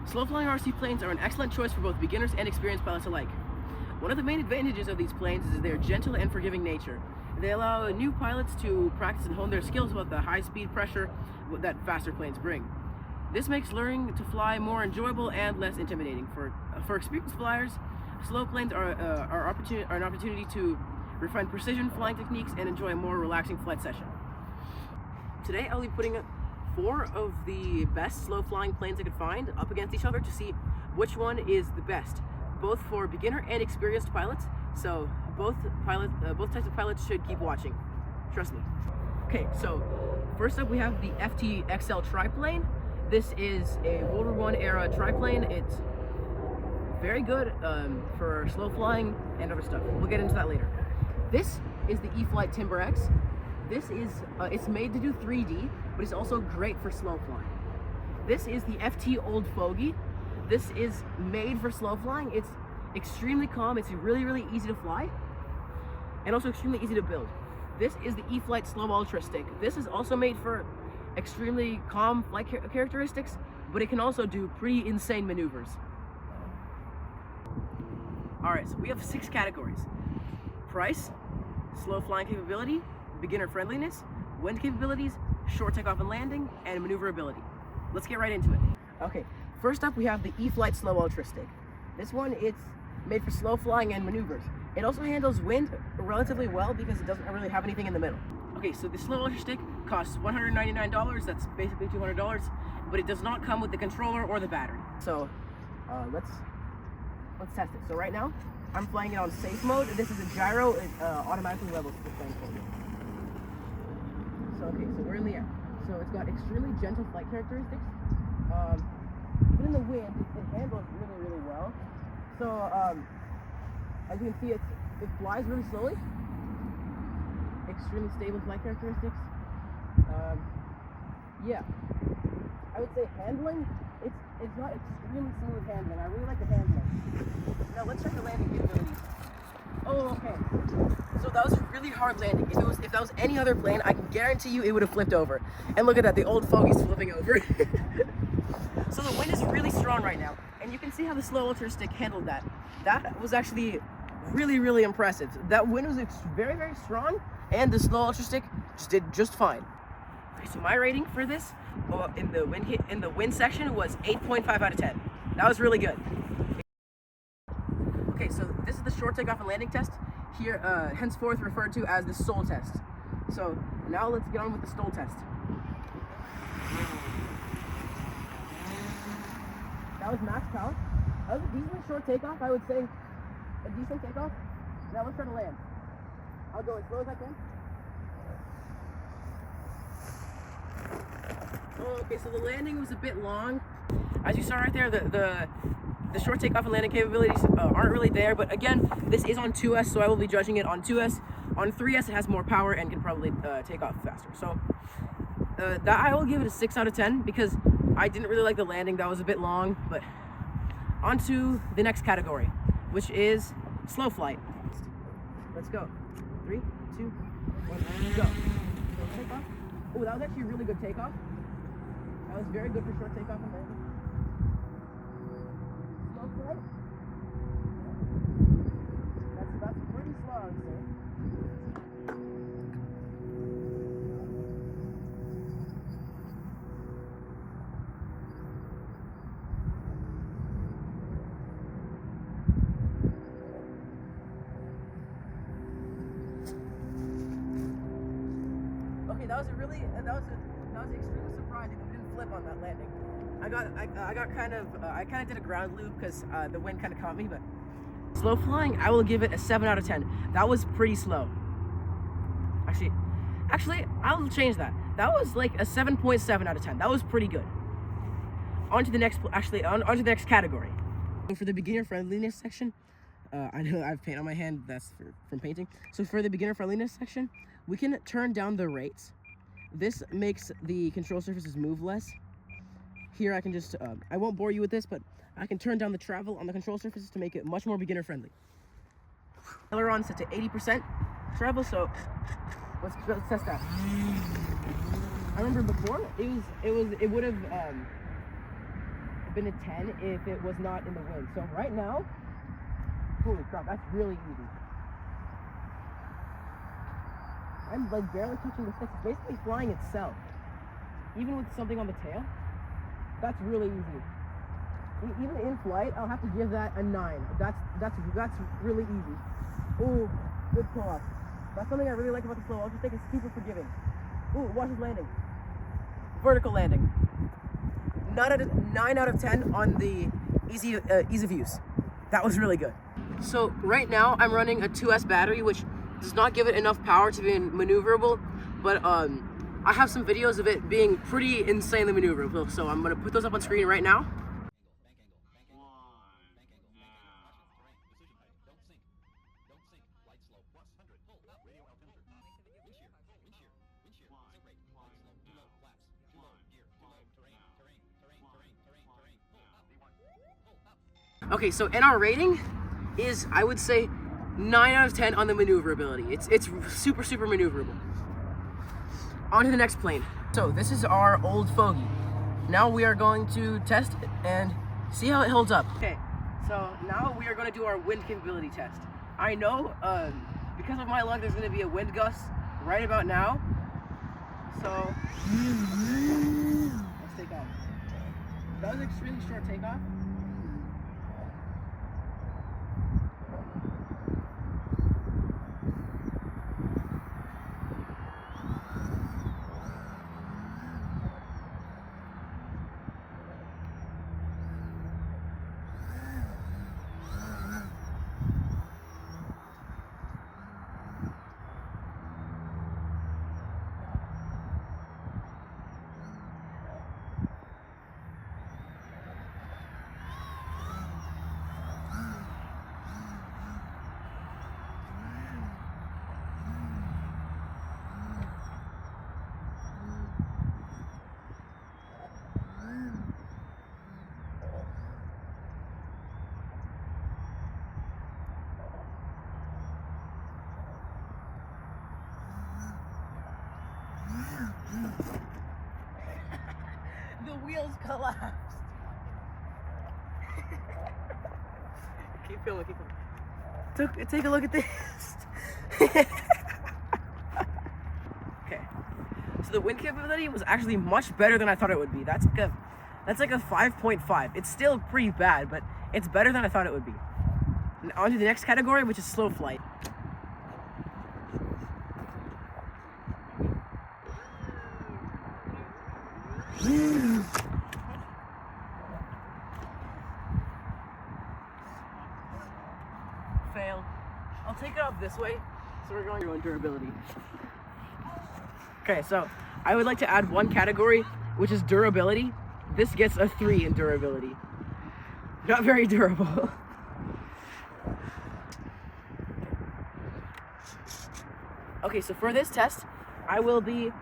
Slow-flying RC planes are an excellent choice for both beginners and experienced pilots alike. One of the main advantages of these planes is their gentle and forgiving nature. They allow new pilots to practice and hone their skills with the high-speed pressure that faster planes bring. This makes learning to fly more enjoyable and less intimidating. For experienced flyers, slow planes are an opportunity to refine precision flying techniques and enjoy a more relaxing flight session. Today I'll be putting 4 of the best slow flying planes I could find up against each other to see which one is the best, both for beginner and experienced pilots. So both types of pilots should keep watching. Trust me. Okay, so first up we have the FT-XL Triplane. This is a World War I era triplane. It's very good for slow flying and other stuff. We'll get into that later. This is the E-flite Timber X. This is it's made to do 3D, but it's also great for slow flying. This is the FT Old Fogey. This is made for slow flying. It's extremely calm. It's really easy to fly, and also extremely easy to build. This is the E-flite Ultra Stick. This is also made for extremely calm flight characteristics, but it can also do pretty insane maneuvers. All right, so we have 6 categories: price, slow flying capability, beginner friendliness, wind capabilities, short takeoff and landing, and maneuverability. Let's get right into it. Okay, first up we have the E-flite Ultra Stick. This one, it's made for slow flying and maneuvers. It also handles wind relatively well because it doesn't really have anything in the middle. Okay, so the Ultra Stick costs $199, that's basically $200, but it does not come with the controller or the battery. So let's test it. So right now, I'm flying it on safe mode. This is a gyro, it automatically levels the plane for me. So okay, so we're in the air. So it's got extremely gentle flight characteristics. Even in the wind, it handles really well. So as you can see, it flies really slowly. Extremely stable flight characteristics. Yeah, I would say handling, it's not extremely smooth handling. I really like the handling. Now let's check the landing capabilities. Oh, okay. So that was a really hard landing. If that was any other plane, I can guarantee you it would have flipped over. And look at that, the Old Fogey's flipping over. So the wind is really strong right now, and you can see how the Ultra Stick handled that. That was actually really impressive. That wind was very strong, and the Ultra Stick just did just fine. Okay, so my rating for this in the wind section was 8.5 out of 10. That was really good. Okay, so this is the short takeoff and landing test, here henceforth referred to as the SOL test. So now let's get on with the SOL test. That was max power. That was a decently short takeoff, I would say. A decent takeoff. Now let's try to land. I'll go as slow as I can. Okay, so the landing was a bit long. As you saw right there, the short takeoff and landing capabilities aren't really there, but again, this is on 2S, so I will be judging it on 2S. On 3S, it has more power and can probably take off faster. So that I will give it a 6 out of 10 because I didn't really like the landing. That was a bit long. But on to the next category, which is slow flight. Let's go. 3, 2, 1, go. Short takeoff. Oh, that was actually a really good takeoff. That was very good for short takeoff and landing. Slow flight. That's pretty slow, I would say. Okay, that was extremely surprising. It didn't flip on that landing. I kind of did a ground loop because the wind kind of caught me. But slow flying, I will give it a 7 out of 10. That was pretty slow. Actually, I'll change that. That was like a 7.7 out of 10. That was pretty good. On to the next category. So for the beginner friendliness section, I know I have paint on my hand. That's from painting. So for the beginner friendliness section, we can turn down the rates. This makes the control surfaces move less. Here I can just, I won't bore you with this, but I can turn down the travel on the control surfaces to make it much more beginner friendly. Aileron set to 80% travel, so let's test that. I remember before it would have been a 10 if it was not in the wind. So right now, holy crap, that's really easy. I'm like barely touching the sticks. It's basically flying itself. Even with something on the tail, that's really easy. Even in flight, I'll have to give that a 9. That's really easy. Oh, good pull off. That's something I really like about the slow ultra stick. It's super forgiving. Ooh, watch his landing. Vertical landing. 9 out of 10 on the ease of use. That was really good. So right now I'm running a 2S battery, which does not give it enough power to be maneuverable, but I have some videos of it being pretty insanely maneuverable. So I'm gonna put those up on screen right now. Okay, so and our rating is, I would say, 9 out of 10 on the maneuverability. It's super maneuverable. On to the next plane. So this is our Old Fogey. Now we are going to test it and see how it holds up. Okay, so now we are going to do our wind capability test. I know, because of my luck, there's going to be a wind gust right about now. So let's take off. That was an extremely short takeoff. The wheels collapsed. Keep going, keep going. Take a look at this. Okay. So the wind capability was actually much better than I thought it would be. That's like a 5.5. It's still pretty bad, but it's better than I thought it would be. And on to the next category, which is slow flight. Fail. I'll take it off this way, so we're going to durability. Okay, so I would like to add one category, which is durability. This gets a 3 in durability. Not very durable. Okay, so for this test, I will be,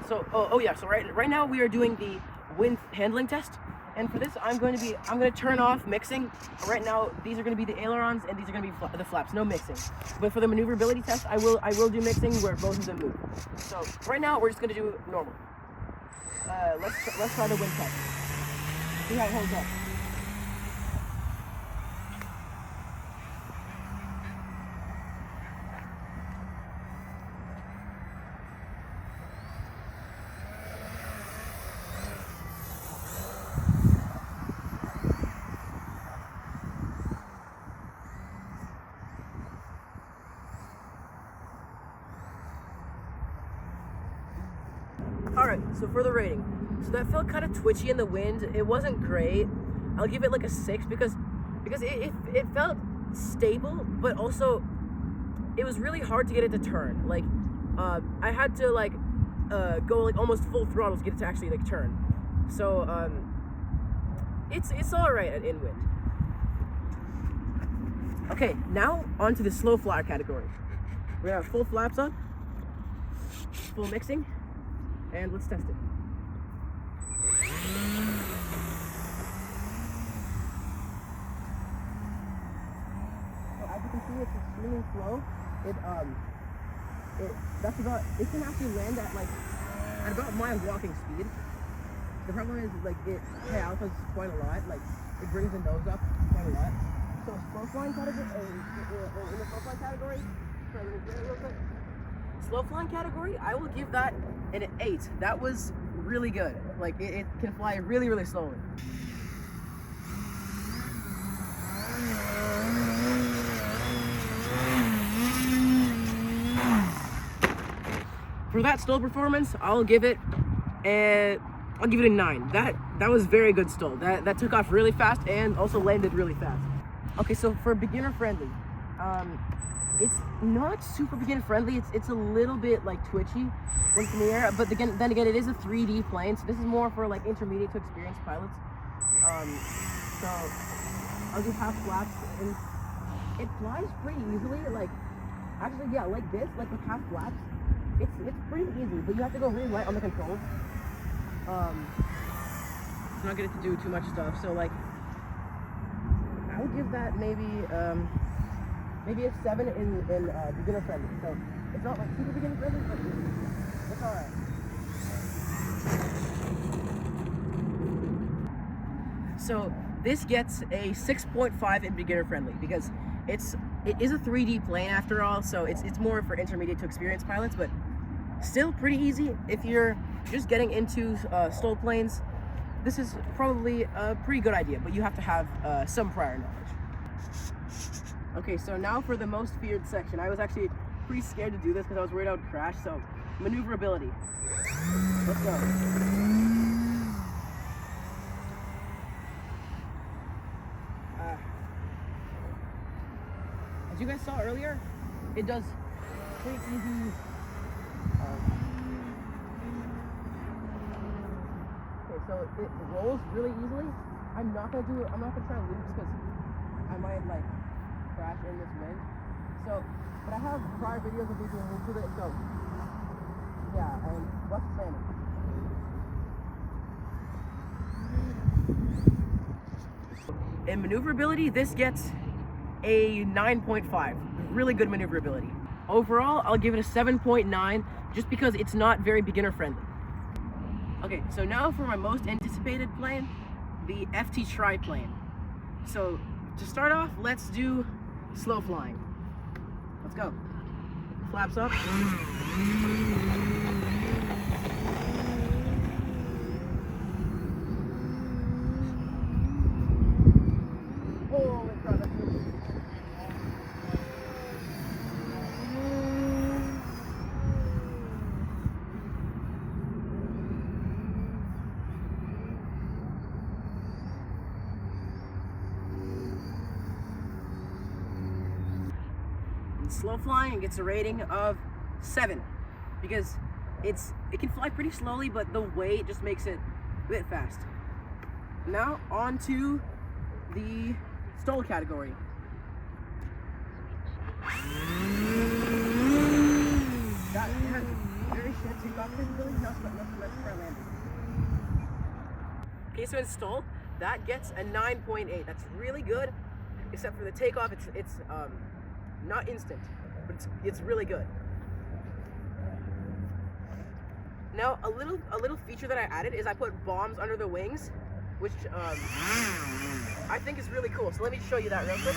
so right now we are doing the wind handling test. And for this, I'm going to turn off mixing. Right now, these are going to be the ailerons and these are going to be the flaps, no mixing. But for the maneuverability test, I will do mixing where both of them move. So right now, we're just going to do normal. Let's try the wind test. See how it holds up. Alright, so for the rating. So that felt kind of twitchy in the wind. It wasn't great. I'll give it like a 6 because it felt stable, but also it was really hard to get it to turn. Like I had to like go like almost full throttle to get it to actually like turn. So it's alright in wind. Okay, now on to the slow flyer category. We have full flaps on, full mixing, and let's test it. So as you can see, it's extremely slow. It can actually land at about my walking speed. The problem is like it alphas quite a lot. Like it brings the nose up quite a lot. So slow flying category, in the slow flying category, sorry, let me get it real quick. Slow flying category, I will give that an 8. That was really good. Like it can fly really, really slowly. For that stall performance, I'll give it a 9. That was very good stall. That took off really fast and also landed really fast. Okay, so for beginner friendly, it's not super beginner friendly. It's a little bit like twitchy when it's in the air, but then again, it is a 3D plane, so this is more for like intermediate to experienced pilots. So I'll do half flaps, and it flies pretty easily. Like actually, yeah, like this, like with half flaps. It's pretty easy, but you have to go really light on the controls. It's not getting to do too much stuff, so like I would give that maybe a 7 in beginner friendly. So it's not like super beginner friendly, but it's alright. So this gets a 6.5 in beginner friendly because it is a 3D plane after all, so it's more for intermediate to experienced pilots, but still pretty easy if you're just getting into stall planes. This is probably a pretty good idea, but you have to have some prior knowledge. Okay, so now for the most feared section. I was actually pretty scared to do this because I was worried I would crash, so maneuverability. Let's go. As you guys saw earlier, it does pretty easy. Okay, so it rolls really easily. I'm not gonna try loops because I might like crash in this wind. So, but I have prior videos of me doing loops with it. So, yeah, and what's standing? In maneuverability, this gets a 9.5. Really good maneuverability. Overall, I'll give it a 7.9 just because it's not very beginner friendly. Okay, so now for my most anticipated plane, the FT Triplane. So to start off, let's do slow flying. Let's go. Flaps up. Slow flying, it gets a rating of 7 because it can fly pretty slowly, but the weight just makes it a bit fast. Now on to the stall category. That has very short takeoff capability, not so much for landing. Okay, so in stall, that gets a 9.8. That's really good, except for the takeoff. It's not instant, but it's really good. Now a little feature that I added is I put bombs under the wings, which I think is really cool. So let me show you that real quick.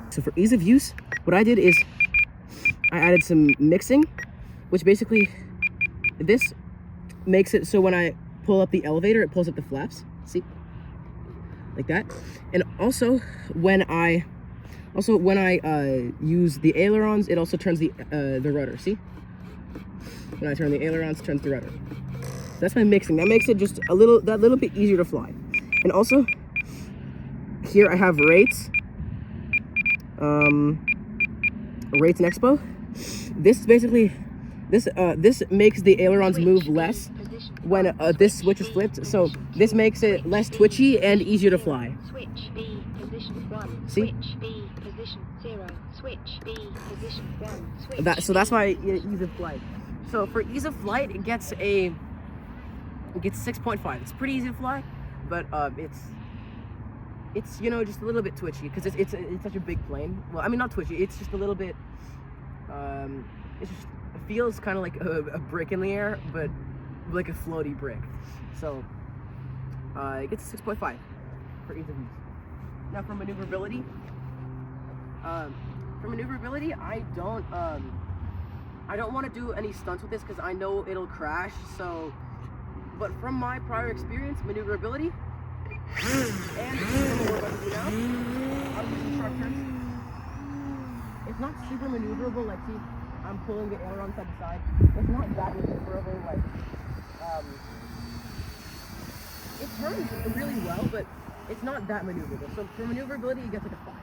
So for ease of use, what I did is I added some mixing, which basically this makes it so when I pull up the elevator, it pulls up the flaps. See, like that. And also when I use the ailerons, it also turns the rudder. See, when I turn the ailerons, it turns the rudder. So that's my mixing. That makes it just that little bit easier to fly. And also here I have rates. Rates and expo. This basically this makes the ailerons move less when this switch is flipped, so this makes it less twitchy and easier to fly. Switch B position 1. See? Switch B position 0. Switch B position 1. Switch So that's my ease of flight. So for ease of flight, it gets 6.5. It's pretty easy to fly, but it's just a little bit twitchy because it's such a big plane. Well, I mean not twitchy. It's just a little bit. It feels kind of like a brick in the air, but like a floaty brick. So it gets a 6.5 for ease of use. Now for maneuverability, I don't want to do any stunts with this because I know it'll crash. So, but from my prior experience, maneuverability, and from what we're about to do now, I'll do some sharp turns. It's not super maneuverable. Like, see, I'm pulling the aileron side to side. It's not that maneuverable. Like, it turns really well, but it's not that maneuverable. So for maneuverability, it gets like a 5.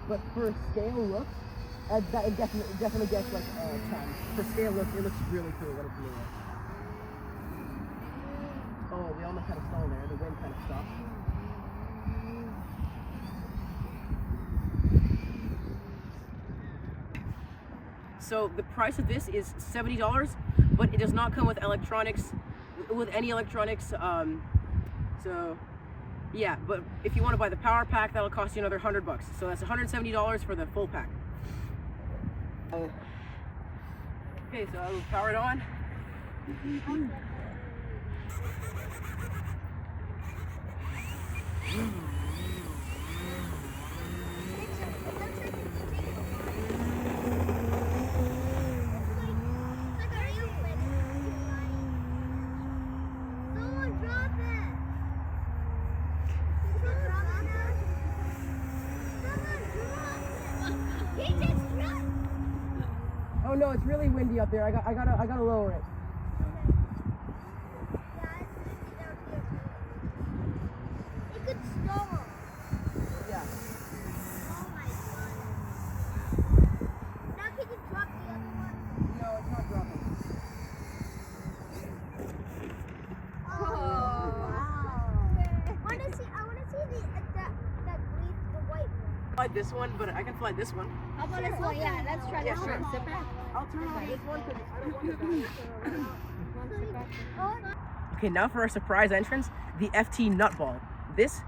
But for scale look, it definitely gets like a 10. For scale look, it looks really cool when it's in the air. Oh, we almost had a stall there. The wind kind of stopped. So the price of this is $70, but it does not come with electronics, with any electronics. So yeah, but if you want to buy the power pack, that'll cost you another $100. So that's $170 for the full pack. Okay, so I will power it on. Oh no, it's really windy up there. I gotta lower it. It could storm. Yeah. Oh my god. Now can you drop the other one? No, it's not dropping. Oh wow. I wanna see the white one. Fly this one, but I can fly this one. How about this one? Yeah, let's try Yeah, this sure. one. Sit back. I'll turn on this one because I don't want it back. Oh, Okay, now for our surprise entrance, the FT Nutball. This,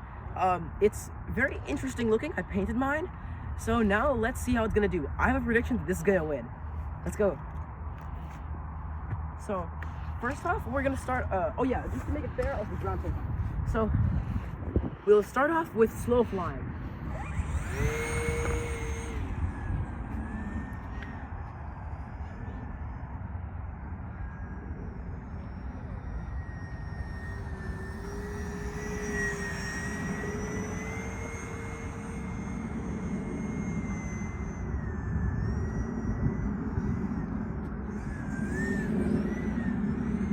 it's very interesting looking. I painted mine. So now let's see how it's gonna do. I have a prediction that this is gonna win. Let's go. So, first off, we're gonna start, oh yeah, just to make it fair, I'll just ground take. So, we'll start off with slow flying.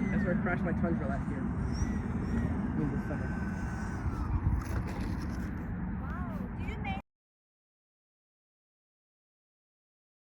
That's where I crashed my Tundra last year. In this summer.